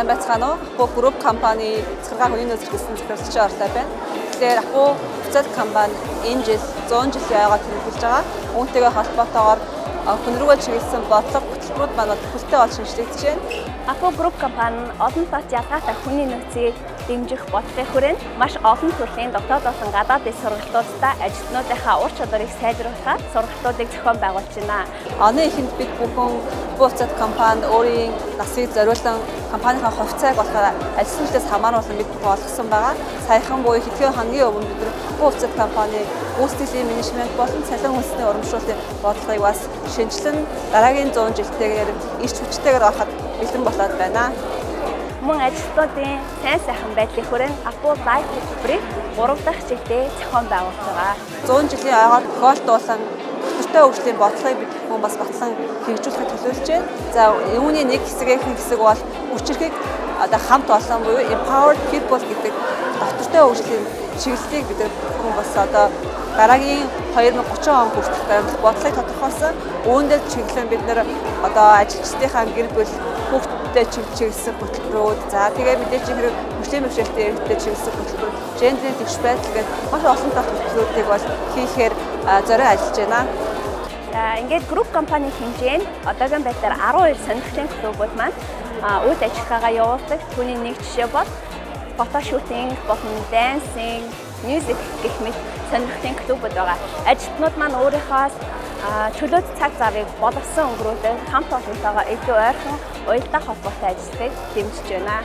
сайн байцгаана уу? Апо Group компани захиргааны хүний нөөц хэрэгсэн захирлчин орлоо байна. Тэгэхээр Апо буцаад компани энэ жил 100 жилийн аягаар тэмдэглэж байгаа. Үүнтэйгээ холбоотойгоор хүн рүүгээ чиглэсэн бодлого хөтөлбөрүүд маань бүхэлдээ бол шинжлэгдэж байна. Апо Group компани олон талаас ялгаатай хүний нөөцийг дэмжих бодлогын хүрээнд маш олон төрлийн дотоод болон гадаад дэс сургалтуудтай ажилтнуудынхаа ур чадварыг сайжруулахаар сургалтуудыг зохион байгуулж байна. Оны эхэнд бид бүхэн буцаад компанид өөрийн насыг зориулсан компанийн хувьцааг болохоор ажилтнуудаас хамааруулан бид болгосон байгаа. Саяхан буюу хэдхэн хоногийн өмнө бид буцаад компани гүйцэтгэлийн менежмент болон цалин хүнсний урамшууллын бодлогыг бас шинжилэн дараагийн 100 жилдээ ирч хүчтэйгээр ороход бэлэн болоод байна. Мөн ажилтнуудын сайн сайхан байдлын хүрээнд Апо Life хөтөлбөрийг 3 дахь жилдээ зохион байгуулж байгаа. 100 жилийн аягаар тохиолдуулсан хөтөлбөртэй хөгжлийн бодлогыг бид бүхэн бас батлан хэрэгжүүлэхэд төлөвлөж байна. За үүний нэг хэсэг бол хүчирхэг хамт олон буюу empowered people гэдэг доктортой хөгжлийн чиглэлийг бид бүхэн бас дараагийн 2030 он хүртэл баримтлах бодлогыг тодорхойлсон. Үүндэд чиглэн бид ажилчдынхаа гэр бүл хүүхдтэй чиглэсэн хөтөлбөрүүд, за тэгээ мэдээж хэрэг хүчлийн бэрхшээлтэй иргэдэд чиглэсэн хөтөлбөр, гендерийн төвч байдал гэдэг маш олон талт хөтөлбөрүүдийг бол хийхээр зорио ажиллаж байна. Ингээд групп компани хэмжээнд одоогийн байдлаар 12 сонирхлын клубүүд маань үйл ажиллагаагаа явуулдаг. Түүний нэг жишээ бол фотошутинг, болон dancing, music гэх мэт сонирхлын клубүүд байгаа. Ажилтнууд маань өөрийнхөө чөлөөт цаг завыг боловсон өнгөрүүлээд хамт олонтойгоо илүү ойрхон уялдаа холбоотой ажиллахыг дэмжиж байна.